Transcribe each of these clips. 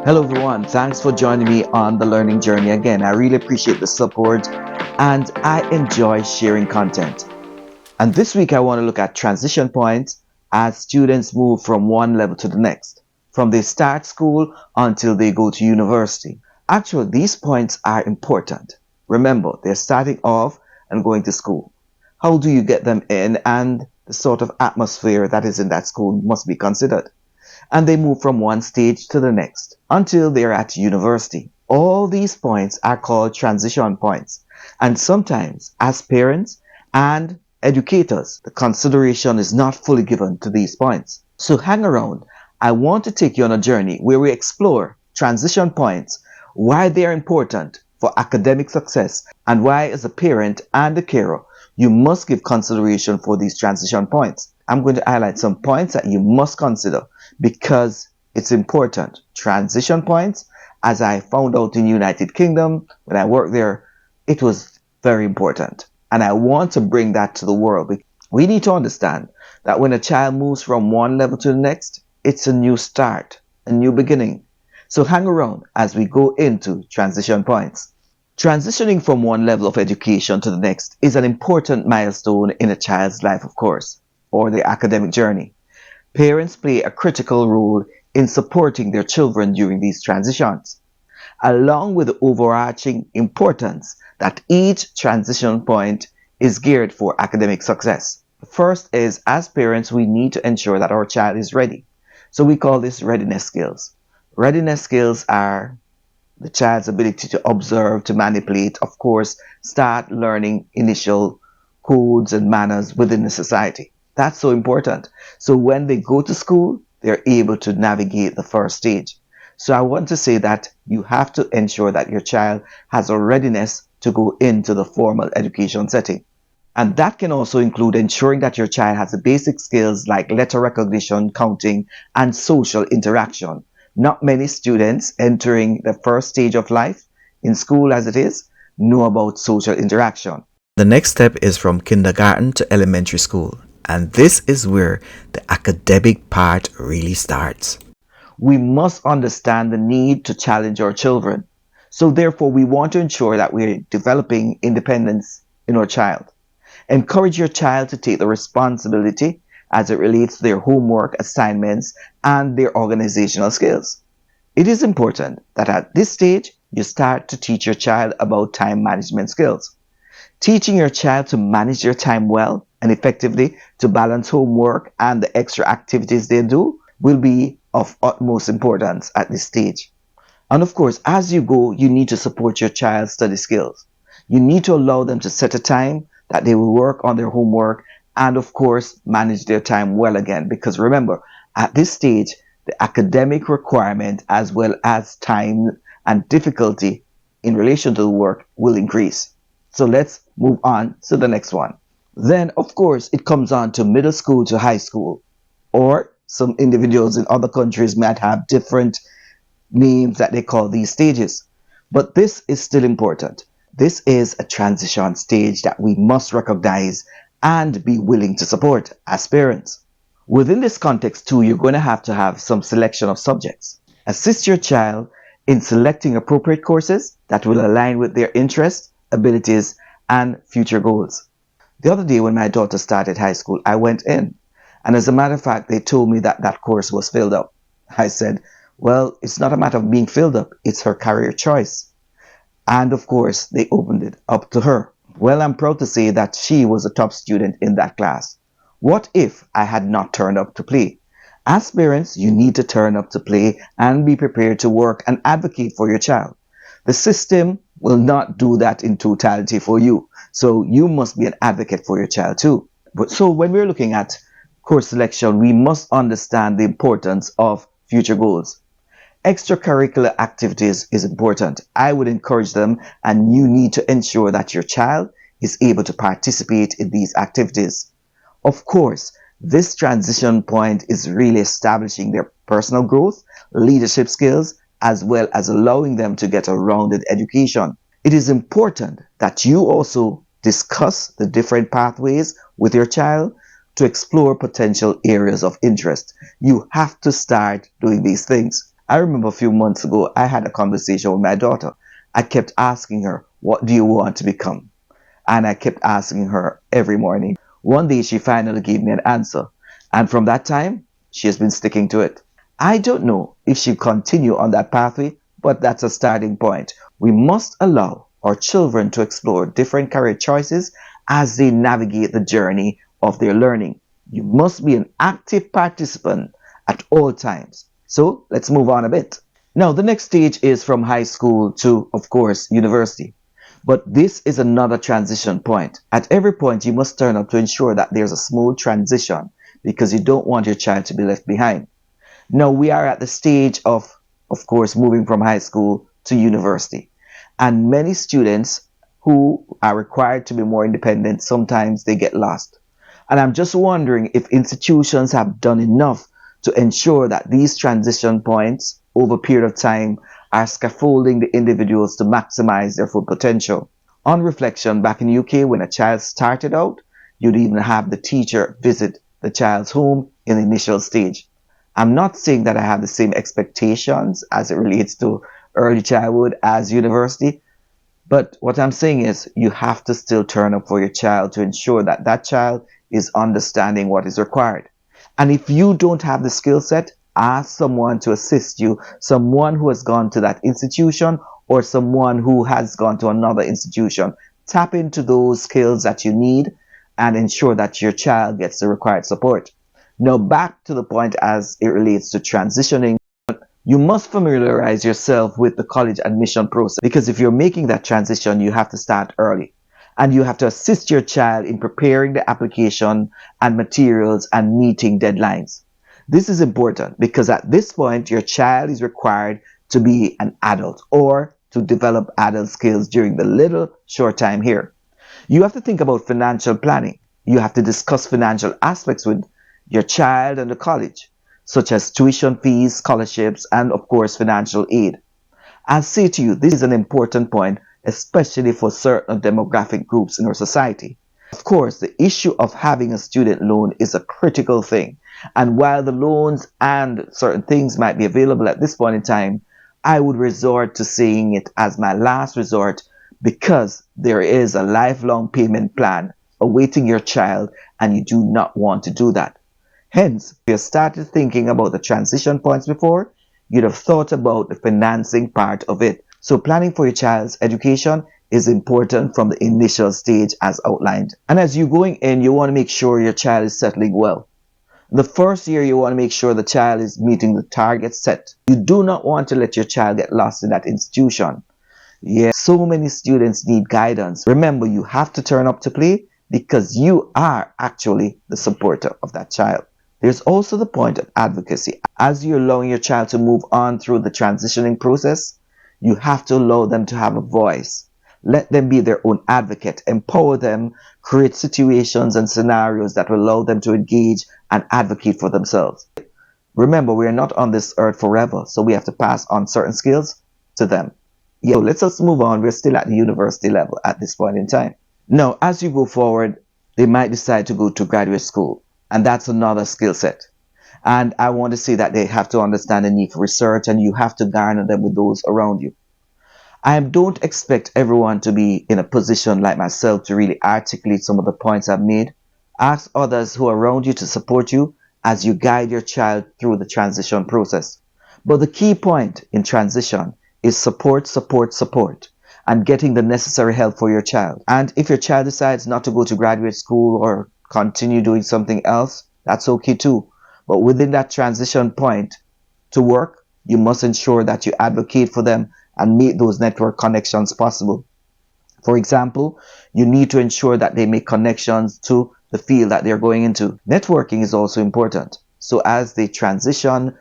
Hello, everyone. Thanks for joining me on the learning journey again. I really appreciate the support and I enjoy sharing content. And this week, I want to look at transition points as students move from one level to the next, from they start school until they go to university. Actually, these points are important. Remember, they're starting off and going to school. How do you get them in, and the sort of atmosphere that is in that school must be considered, and they move from one stage to the next until they're at university. All these points are called transition points, and sometimes, as parents and educators, the consideration is not fully given to these points. So hang around. I want to take you on a journey where we explore transition points, why they are important for academic success, and why, as a parent and a carer, you must give consideration for these transition points. I'm going to highlight some points that you must consider because it's important. Transition points, as I found out in United Kingdom when I worked there, it was very important. And I want to bring that to the world. We need to understand that when a child moves from one level to the next, it's a new start, a new beginning. So hang around as we go into transition points. Transitioning from one level of education to the next is an important milestone in a child's life, of course, or their academic journey. Parents play a critical role in supporting their children during these transitions, along with the overarching importance that each transition point is geared for academic success. First is, as parents, we need to ensure that our child is ready. So we call this readiness skills. Readiness skills are the child's ability to observe, to manipulate, of course, start learning initial codes and manners within the society. That's so important. So when they go to school, they're able to navigate the first stage. So I want to say that you have to ensure that your child has a readiness to go into the formal education setting. And that can also include ensuring that your child has the basic skills like letter recognition, counting, and social interaction. Not many students entering the first stage of life, in school as it is, know about social interaction. The next step is from kindergarten to elementary school, and this is where the academic part really starts. We must understand the need to challenge our children. So therefore, we want to ensure that we're developing independence in our child. Encourage your child to take the responsibility as it relates to their homework, assignments, and their organizational skills. It is important that at this stage, you start to teach your child about time management skills. Teaching your child to manage their time well and effectively, to balance homework and the extra activities they do, will be of utmost importance at this stage. And of course, as you go, you need to support your child's study skills. You need to allow them to set a time that they will work on their homework and of course manage their time well again, because remember, at this stage the academic requirement as well as time and difficulty in relation to the work will increase. So let's move on to the next one. Then of course it comes on to middle school to high school, or some individuals in other countries might have different names that they call these stages, but this is still important. This is a transition stage that we must recognize and be willing to support as parents. Within this context too, you're going to have some selection of subjects. Assist your child in selecting appropriate courses that will align with their interests, abilities, and future goals. The other day when my daughter started high school, I went in, and as a matter of fact, they told me that that course was filled up. I said, well, it's not a matter of being filled up, it's her career choice. And of course, they opened it up to her. Well, I'm proud to say that she was a top student in that class. What if I had not turned up to play? As parents, you need to turn up to play and be prepared to work and advocate for your child. The system will not do that in totality for you. So you must be an advocate for your child too. But so when we're looking at course selection, we must understand the importance of future goals. Extracurricular activities is important. I would encourage them, and you need to ensure that your child is able to participate in these activities. Of course, this transition point is really establishing their personal growth, leadership skills, as well as allowing them to get a rounded education. It is important that you also discuss the different pathways with your child to explore potential areas of interest. You have to start doing these things. I remember a few months ago, I had a conversation with my daughter. I kept asking her, what do you want to become? And I kept asking her every morning. One day she finally gave me an answer. And from that time, she has been sticking to it. I don't know if she'll continue on that pathway, but that's a starting point. We must allow our children to explore different career choices as they navigate the journey of their learning. You must be an active participant at all times. So let's move on a bit. Now, the next stage is from high school to, of course, university. But this is another transition point. At every point, you must turn up to ensure that there's a smooth transition because you don't want your child to be left behind. Now, we are at the stage of course, moving from high school to university. And many students who are required to be more independent, sometimes they get lost. And I'm just wondering if institutions have done enough to ensure that these transition points over a period of time are scaffolding the individuals to maximize their full potential. On reflection, back in the UK, when a child started out, you'd even have the teacher visit the child's home in the initial stage. I'm not saying that I have the same expectations as it relates to early childhood as university, but what I'm saying is you have to still turn up for your child to ensure that that child is understanding what is required. And if you don't have the skill set, ask someone to assist you, someone who has gone to that institution or someone who has gone to another institution. Tap into those skills that you need and ensure that your child gets the required support. Now, back to the point as it relates to transitioning. You must familiarize yourself with the college admission process because if you're making that transition, you have to start early and you have to assist your child in preparing the application and materials and meeting deadlines. This is important because at this point, your child is required to be an adult or to develop adult skills during the little short time here. You have to think about financial planning. You have to discuss financial aspects with your child and the college, such as tuition fees, scholarships, and of course, financial aid. I say to you, this is an important point, especially for certain demographic groups in our society. Of course, the issue of having a student loan is a critical thing. And while the loans and certain things might be available at this point in time, I would resort to saying it as my last resort because there is a lifelong payment plan awaiting your child and you do not want to do that. Hence, if you started thinking about the transition points before, you'd have thought about the financing part of it. So planning for your child's education is important from the initial stage as outlined. And as you're going in, you want to make sure your child is settling well. The first year, you want to make sure the child is meeting the target set. You do not want to let your child get lost in that institution. Yeah, so many students need guidance. Remember, you have to turn up to play because you are actually the supporter of that child. There's also the point of advocacy. As you're allowing your child to move on through the transitioning process, you have to allow them to have a voice. Let them be their own advocate. Empower them, create situations and scenarios that will allow them to engage and advocate for themselves. Remember, we are not on this earth forever, so we have to pass on certain skills to them. Yeah, so let's move on. We're still at the university level at this point in time. Now, as you go forward, they might decide to go to graduate school, and that's another skill set. And I want to say that they have to understand the need for research, and you have to garner them with those around you. I don't expect everyone to be in a position like myself to really articulate some of the points I've made. Ask others who are around you to support you as you guide your child through the transition process. But the key point in transition is support, support, support, and getting the necessary help for your child. And if your child decides not to go to graduate school or continue doing something else, that's okay too. But within that transition point to work, you must ensure that you advocate for them and make those network connections possible. For example, you need to ensure that they make connections to the field that they're going into. Networking is also important. So as they transition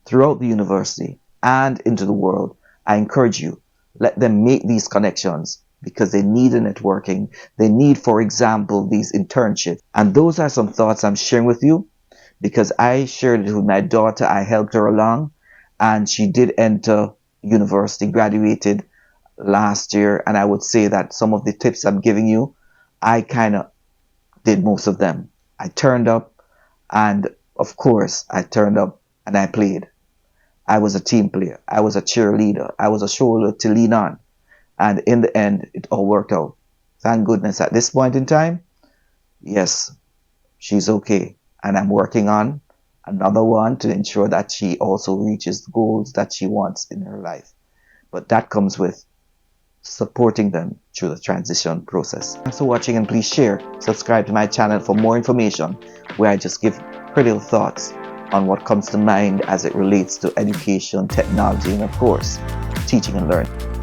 throughout the university and into the world, I encourage you, let them make these connections because they need the networking. They need, for example, these internships. And those are some thoughts I'm sharing with you because I shared it with my daughter. I helped her along and she did enter university, graduated last year. And I would say that some of the tips I'm giving you, I kind of did most of them. I turned up and of course I turned up and I played. I was a team player. I was a cheerleader. I was a shoulder to lean on. And in the end, it all worked out. Thank goodness at this point in time, yes, she's okay. And I'm working on another one to ensure that she also reaches the goals that she wants in her life. But that comes with supporting them through the transition process. Thanks for watching, and please share, subscribe to my channel for more information where I just give critical thoughts on what comes to mind as it relates to education, technology, and of course, teaching and learning.